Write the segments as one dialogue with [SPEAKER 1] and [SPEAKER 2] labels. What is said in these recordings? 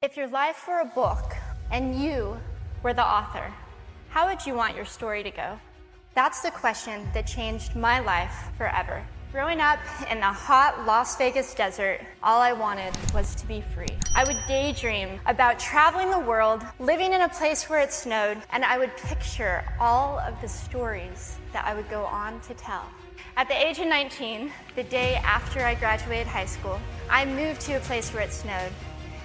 [SPEAKER 1] If your life were a book and you were the author, how would you want your story to go? That's the question that changed my life forever. Growing up in the hot Las Vegas desert, all I wanted was to be free. I would daydream about traveling the world, living in a place where it snowed, and I would picture all of the stories that I would go on to tell. At the age of 19, the day after I graduated high school, I moved to a place where it snowed,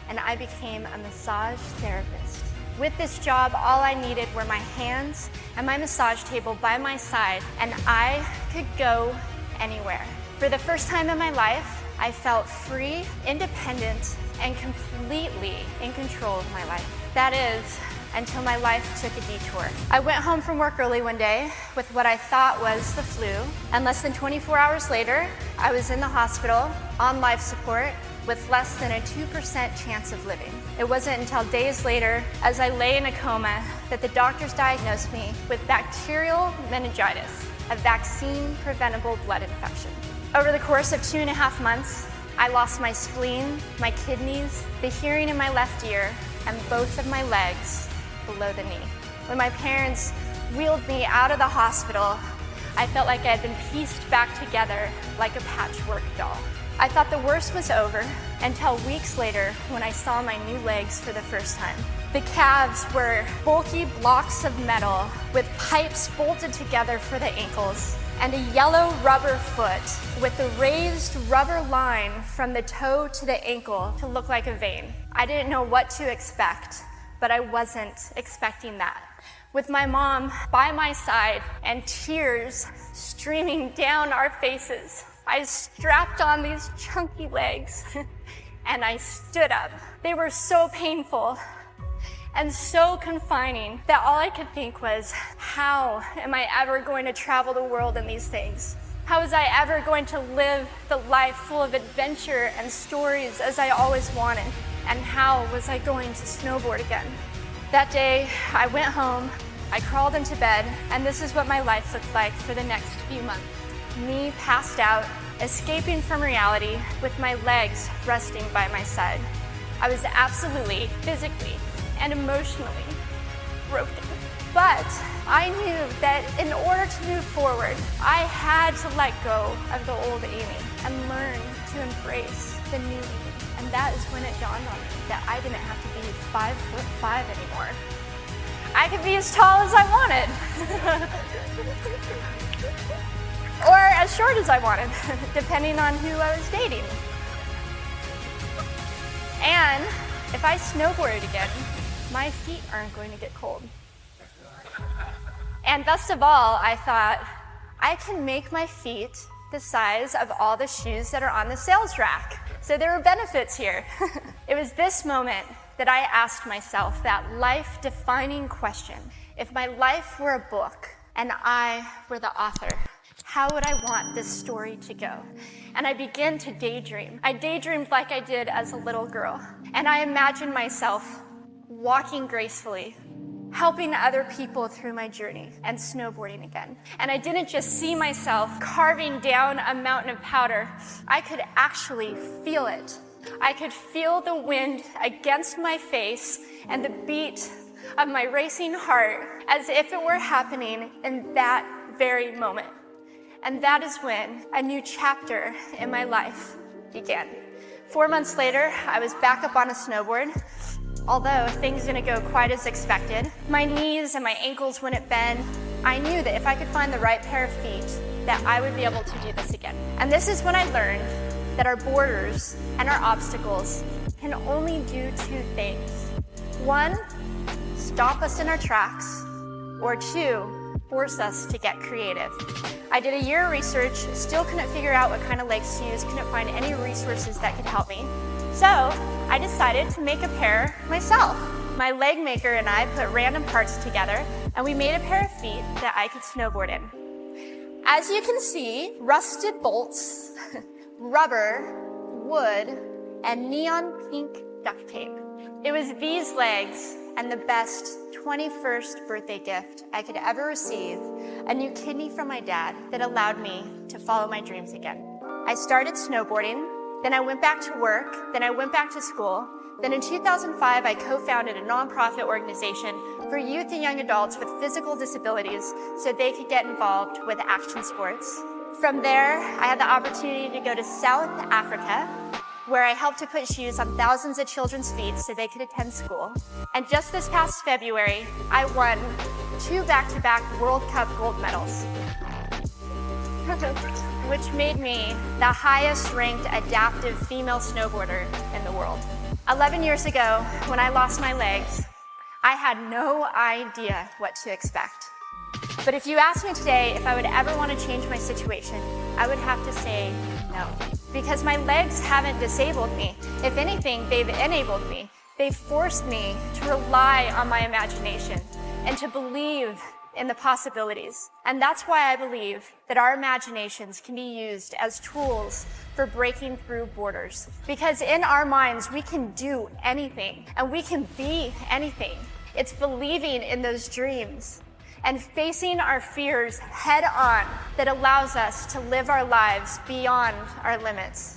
[SPEAKER 1] and I became a massage therapist. With this job, all I needed were my hands and my massage table by my side, and I could go anywhere. For the first time in my life, I felt free, independent, and completely in control of my life. That is, until my life took a detour. I went home from work early one day with what I thought was the flu, and less than 24 hours later, I was in the hospital on life support with less than a 2% chance of living. It wasn't until days later, as I lay in a coma, that the doctors diagnosed me with bacterial meningitis, a vaccine-preventable blood infection. Over the course of 2.5 months, I lost my spleen, my kidneys, the hearing in my left ear, and both of my legs below the knee. When my parents wheeled me out of the hospital, I felt like I had been pieced back together like a patchwork doll. I thought the worst was over until weeks later when I saw my new legs for the first time. The calves were bulky blocks of metal with pipes bolted together for the ankles, and a yellow rubber foot with the raised rubber line from the toe to the ankle to look like a vein. I didn't know what to expect, but I wasn't expecting that. With my mom by my side and tears streaming down our faces, I strapped on these chunky legs and I stood up. They were so painful and so confining that all I could think was, how am I ever going to travel the world in these things? How was I ever going to live the life full of adventure and stories as I always wanted? And how was I going to snowboard again? That day, I went home, I crawled into bed, and this is what my life looked like for the next few months. Me passed out, escaping from reality with my legs resting by my side. I was absolutely, physically, and emotionally broken. But I knew that in order to move forward, I had to let go of the old Amy and learn to embrace the new Amy. And that is when it dawned on me that I didn't have to be 5'5" anymore. I could be as tall as I wanted. Or as short as I wanted, depending on who I was dating. And if I snowboarded again, my feet aren't going to get cold. And best of all, I thought, I can make my feet the size of all the shoes that are on the sales rack. So there were benefits here. It was this moment that I asked myself that life-defining question. If my life were a book and I were the author, how would I want this story to go? And I began to daydream. I daydreamed like I did as a little girl. And I imagined myself walking gracefully, helping other people through my journey, and snowboarding again. And I didn't just see myself carving down a mountain of powder. I could actually feel it. I could feel the wind against my face and the beat of my racing heart as if it were happening in that very moment. And that is when a new chapter in my life began. 4 months later, I was back up on a snowboard. Although things didn't go quite as expected, my knees and my ankles wouldn't bend. I knew that if I could find the right pair of feet, that I would be able to do this again. And this is when I learned that our borders and our obstacles can only do two things. One, stop us in our tracks, or two, force us to get creative. I did a year of research, still couldn't figure out what kind of legs to use, couldn't find any resources that could help me. So I decided to make a pair myself. My leg maker and I put random parts together, and we made a pair of feet that I could snowboard in. As you can see, rusted bolts, rubber, wood, and neon pink duct tape. It was these legs and the best 21st birthday gift I could ever receive, a new kidney from my dad, that allowed me to follow my dreams again. I started snowboarding, then I went back to work, then I went back to school, Then in 2005, I co-founded a nonprofit organization for youth and young adults with physical disabilities so they could get involved with action sports. From there, I had the opportunity to go to South Africa, where I helped to put shoes on thousands of children's feet so they could attend school. And just this past February, I won 2 back-to-back World Cup gold medals, which made me the highest ranked adaptive female snowboarder in the world. 11 years ago, when I lost my legs, I had no idea what to expect. But if you asked me today if I would ever want to change my situation, I would have to say no. Because my legs haven't disabled me. If anything, they've enabled me. They've forced me to rely on my imagination and to believe in the possibilities. And that's why I believe that our imaginations can be used as tools for breaking through borders. Because in our minds, we can do anything and we can be anything. It's believing in those dreams and facing our fears head on that allows us to live our lives beyond our limits.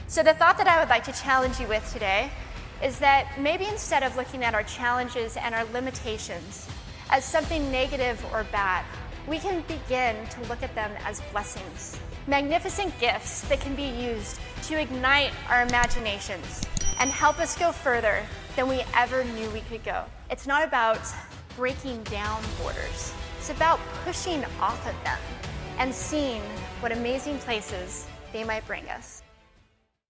[SPEAKER 1] So the thought that I would like to challenge you with today is that maybe instead of looking at our challenges and our limitations as something negative or bad, we can begin to look at them as blessings, magnificent gifts that can be used to ignite our imaginations and help us go further than we ever knew we could go. It's not about breaking down borders. It's about pushing off of them and seeing what amazing places they might bring us.